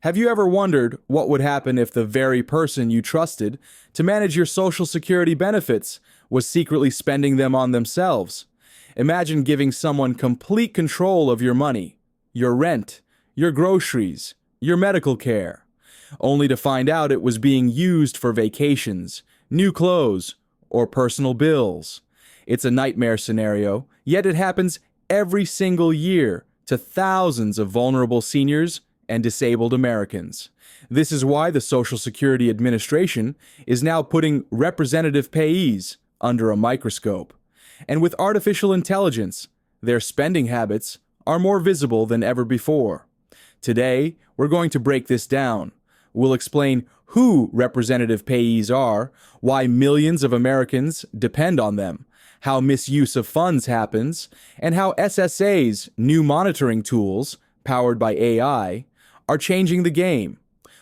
Have you ever wondered what would happen if the very person you trusted to manage your Social Security benefits was secretly spending them on themselves? Imagine giving someone complete control of your money, your rent, your groceries, your medical care, only to find out it was being used for vacations, new clothes, or personal bills. It's a nightmare scenario, yet it happens every single year to thousands of vulnerable seniors and disabled Americans. This is why the Social Security Administration is now putting representative payees under a microscope. And with artificial intelligence, their spending habits are more visible than ever before. Today, we're going to break this down. We'll explain who representative payees are, why millions of Americans depend on them, how misuse of funds happens, and how SSA's new monitoring tools, powered by AI, are changing the game.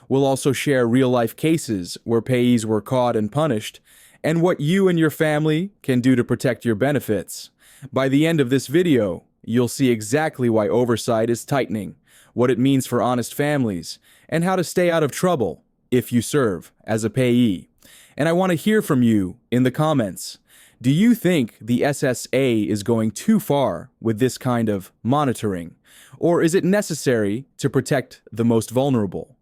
We'll also share real-life cases where payees were caught and punished, and what you and your family can do to protect your benefits. By the end of this video, you'll see exactly why oversight is tightening, what it means for honest families, and how to stay out of trouble if you serve as a payee. And I want to hear from you in the comments. Do you think the SSA is going too far with this kind of monitoring? Or is it necessary to protect the most vulnerable?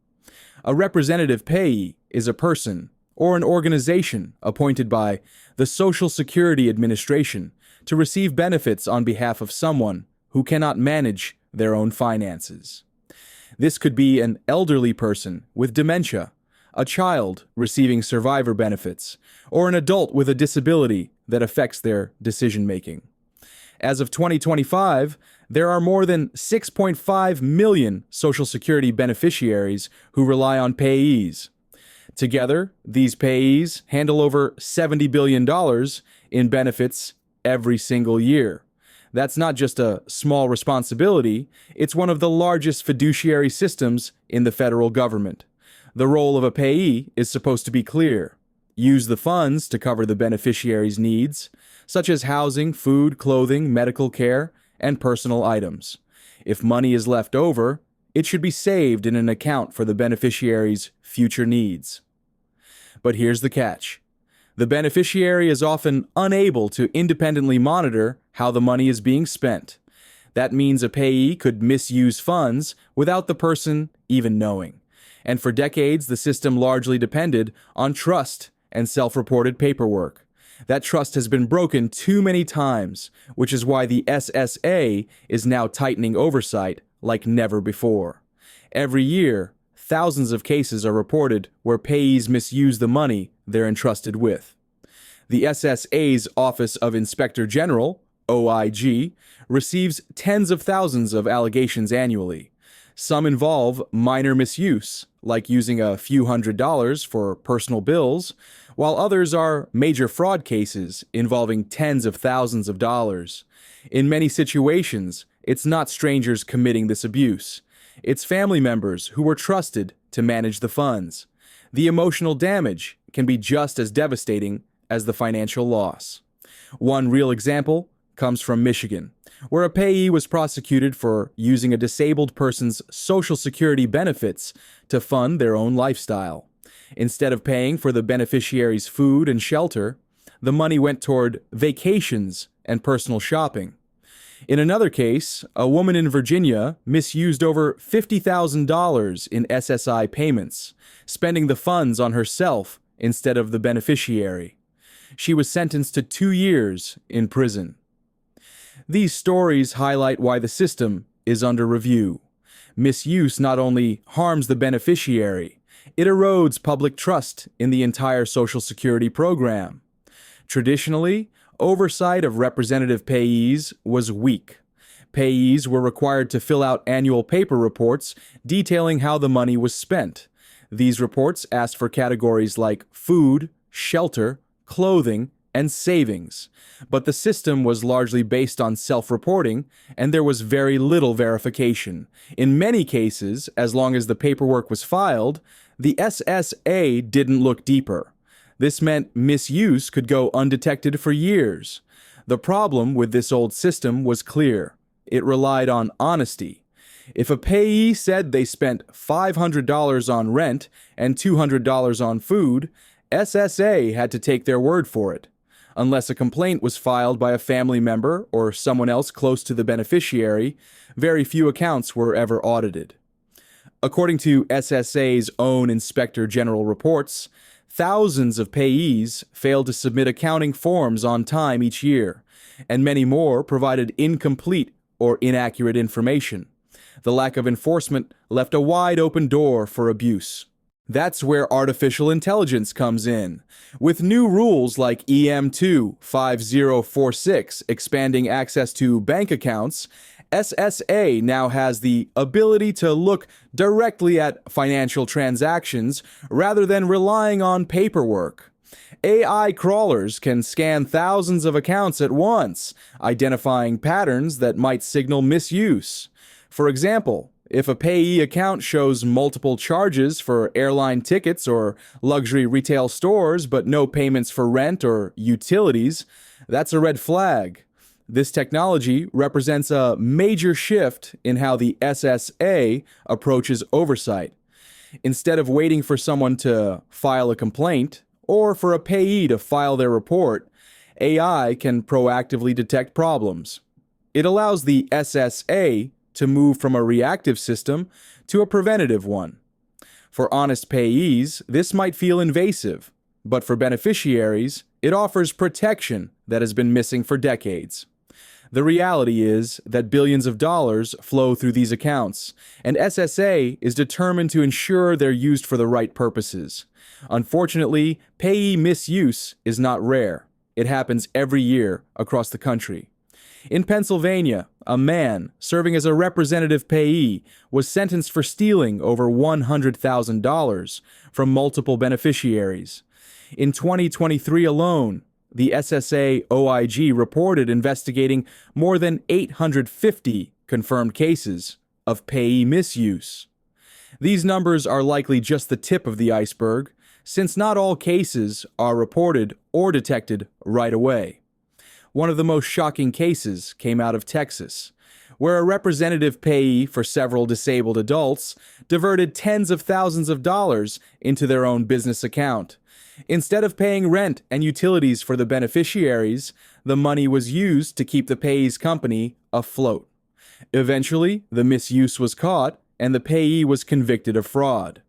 A representative payee is a person or an organization appointed by the Social Security Administration to receive benefits on behalf of someone who cannot manage their own finances. This could be an elderly person with dementia, a child receiving survivor benefits, or an adult with a disability that affects their decision-making. As of 2025, there are more than 6.5 million Social Security beneficiaries who rely on payees. Together, these payees handle over $70 billion in benefits every single year. That's not just a small responsibility, it's one of the largest fiduciary systems in the federal government. The role of a payee is supposed to be clear. Use the funds to cover the beneficiary's needs, such as housing, food, clothing, medical care, and personal items. If money is left over, it should be saved in an account for the beneficiary's future needs. But here's the catch. The beneficiary is often unable to independently monitor how the money is being spent. That means a payee could misuse funds without the person even knowing. And for decades, the system largely depended on trust and self-reported paperwork. That trust has been broken too many times, which is why the SSA is now tightening oversight like never before. Every year, thousands of cases are reported where payees misuse the money they're entrusted with. The SSA's Office of Inspector General, OIG, receives tens of thousands of allegations annually. Some involve minor misuse, like using a few $100s for personal bills, while others are major fraud cases involving tens of thousands of dollars. In many situations, it's not strangers committing this abuse. It's family members who were trusted to manage the funds. The emotional damage can be just as devastating as the financial loss. One real example comes from Michigan, where a payee was prosecuted for using a disabled person's Social Security benefits to fund their own lifestyle. Instead of paying for the beneficiary's food and shelter, the money went toward vacations and personal shopping. In another case, a woman in Virginia misused over $50,000 in SSI payments, spending the funds on herself instead of the beneficiary. She was sentenced to 2 years in prison. These stories highlight why the system is under review. Misuse not only harms the beneficiary, it erodes public trust in the entire Social Security program. Traditionally, oversight of representative payees was weak. Payees were required to fill out annual paper reports detailing how the money was spent. These reports asked for categories like food, shelter, clothing, and savings. But the system was largely based on self-reporting, and there was very little verification. In many cases, as long as the paperwork was filed, the SSA didn't look deeper. This meant misuse could go undetected for years. The problem with this old system was clear. It relied on honesty. If a payee said they spent $500 on rent and $200 on food, SSA had to take their word for it. Unless a complaint was filed by a family member or someone else close to the beneficiary, very few accounts were ever audited. According to SSA's own Inspector General reports, thousands of payees failed to submit accounting forms on time each year, and many more provided incomplete or inaccurate information. The lack of enforcement left a wide open door for abuse. That's where artificial intelligence comes in. With new rules like EM2 5046 expanding access to bank accounts, SSA now has the ability to look directly at financial transactions rather than relying on paperwork. AI crawlers can scan thousands of accounts at once, identifying patterns that might signal misuse. For example, if a payee account shows multiple charges for airline tickets or luxury retail stores but no payments for rent or utilities, that's a red flag. This technology represents a major shift in how the SSA approaches oversight. Instead of waiting for someone to file a complaint or for a payee to file their report, AI can proactively detect problems. It allows the SSA to move from a reactive system to a preventative one. For honest payees, this might feel invasive, but for beneficiaries, it offers protection that has been missing for decades. The reality is that billions of dollars flow through these accounts, and SSA is determined to ensure they're used for the right purposes. Unfortunately, payee misuse is not rare. It happens every year across the country. In Pennsylvania, a man serving as a representative payee was sentenced for stealing over $100,000 from multiple beneficiaries. In 2023 alone, the SSA OIG reported investigating more than 850 confirmed cases of payee misuse. These numbers are likely just the tip of the iceberg, since not all cases are reported or detected right away. One of the most shocking cases came out of Texas, where a representative payee for several disabled adults diverted tens of thousands of dollars into their own business account. Instead of paying rent and utilities for the beneficiaries, the money was used to keep the payee's company afloat. Eventually, the misuse was caught, and the payee was convicted of fraud.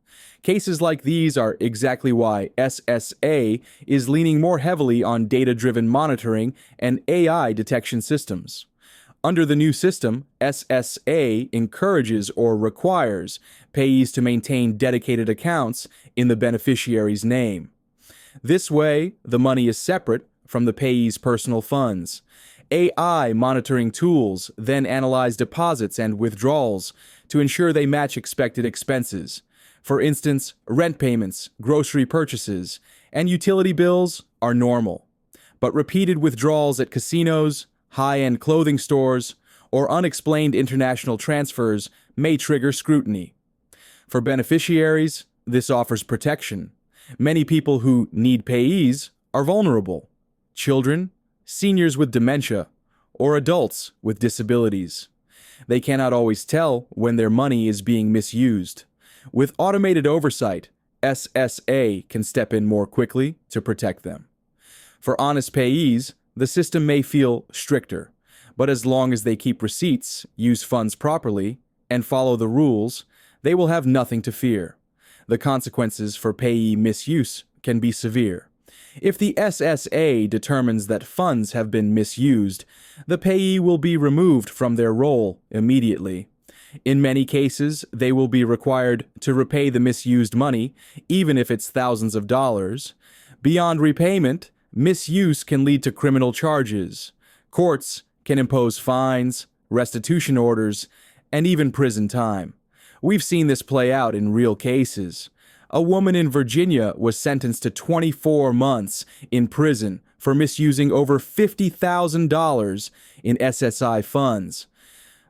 Cases like these are exactly why SSA is leaning more heavily on data-driven monitoring and AI detection systems. Under the new system, SSA encourages or requires payees to maintain dedicated accounts in the beneficiary's name. This way, the money is separate from the payee's personal funds. AI monitoring tools then analyze deposits and withdrawals to ensure they match expected expenses. For instance, rent payments, grocery purchases, and utility bills are normal. But repeated withdrawals at casinos, high-end clothing stores, or unexplained international transfers may trigger scrutiny. For beneficiaries, this offers protection. Many people who need payees are vulnerable: children, seniors with dementia, or adults with disabilities. They cannot always tell when their money is being misused. With automated oversight, SSA can step in more quickly to protect them. For honest payees, the system may feel stricter, but as long as they keep receipts, use funds properly, and follow the rules, they will have nothing to fear. The consequences for payee misuse can be severe. If the SSA determines that funds have been misused, the payee will be removed from their role immediately. In many cases, they will be required to repay the misused money, even if it's thousands of dollars. Beyond repayment, misuse can lead to criminal charges. Courts can impose fines, restitution orders, and even prison time. We've seen this play out in real cases. A woman in Virginia was sentenced to 24 months in prison for misusing over $50,000 in SSI funds.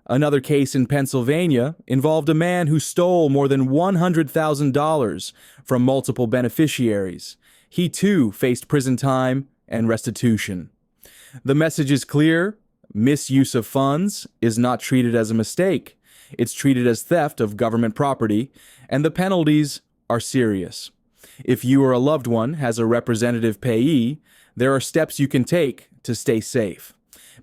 Another case in Pennsylvania involved a man who stole more than $100,000 from multiple beneficiaries. He too faced prison time and restitution. The message is clear: misuse of funds is not treated as a mistake. It's treated as theft of government property, and the penalties are serious. If you or a loved one has a representative payee, there are steps you can take to stay safe.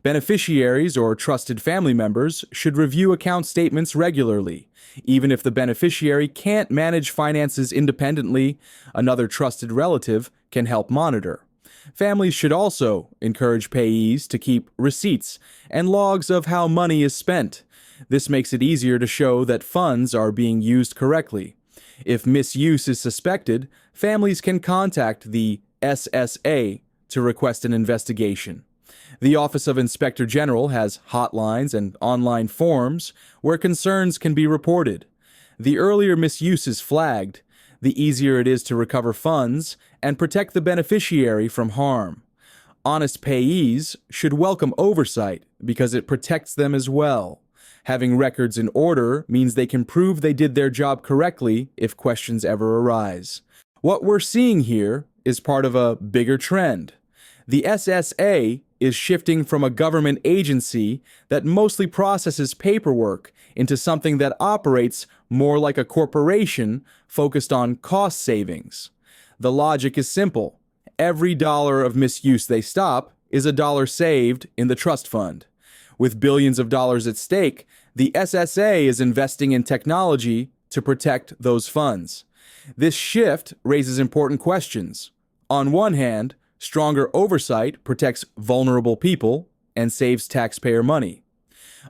Beneficiaries or trusted family members should review account statements regularly. Even if the beneficiary can't manage finances independently, another trusted relative can help monitor. Families should also encourage payees to keep receipts and logs of how money is spent. This makes it easier to show that funds are being used correctly. If misuse is suspected, families can contact the SSA to request an investigation. The Office of Inspector General has hotlines and online forms where concerns can be reported. The earlier misuse is flagged, the easier it is to recover funds and protect the beneficiary from harm. Honest payees should welcome oversight because it protects them as well. Having records in order means they can prove they did their job correctly if questions ever arise. What we're seeing here is part of a bigger trend. The SSA is shifting from a government agency that mostly processes paperwork into something that operates more like a corporation focused on cost savings. The logic is simple. Every dollar of misuse they stop is a dollar saved in the trust fund. With billions of dollars at stake, the SSA is investing in technology to protect those funds. This shift raises important questions. On one hand, stronger oversight protects vulnerable people and saves taxpayer money.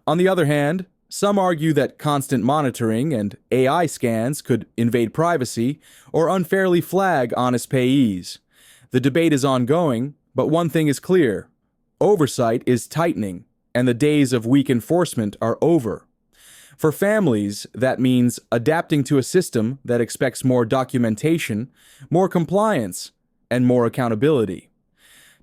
On the other hand, some argue that constant monitoring and AI scans could invade privacy or unfairly flag honest payees. The debate is ongoing, but one thing is clear. Oversight is tightening, and the days of weak enforcement are over. For families, that means adapting to a system that expects more documentation, more compliance, and more accountability.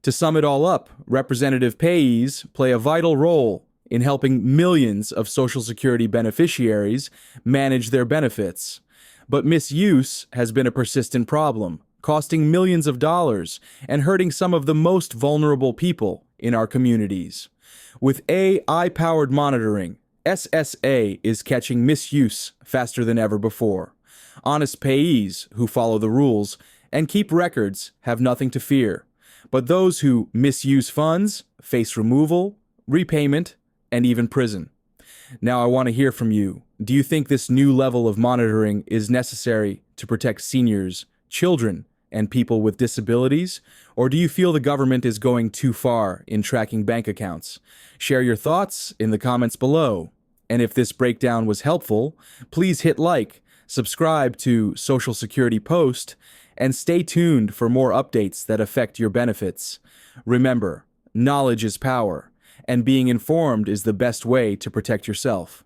To sum it all up, representative payees play a vital role in helping millions of Social Security beneficiaries manage their benefits. But misuse has been a persistent problem, costing millions of dollars and hurting some of the most vulnerable people in our communities. With AI-powered monitoring, SSA is catching misuse faster than ever before. Honest payees who follow the rules and keep records have nothing to fear. But those who misuse funds face removal, repayment, and even prison. Now I want to hear from you. Do you think this new level of monitoring is necessary to protect seniors, children, and people with disabilities? Or do you feel the government is going too far in tracking bank accounts? Share your thoughts in the comments below. And if this breakdown was helpful, please hit like, subscribe to Social Security Post, and stay tuned for more updates that affect your benefits. Remember, knowledge is power, and being informed is the best way to protect yourself.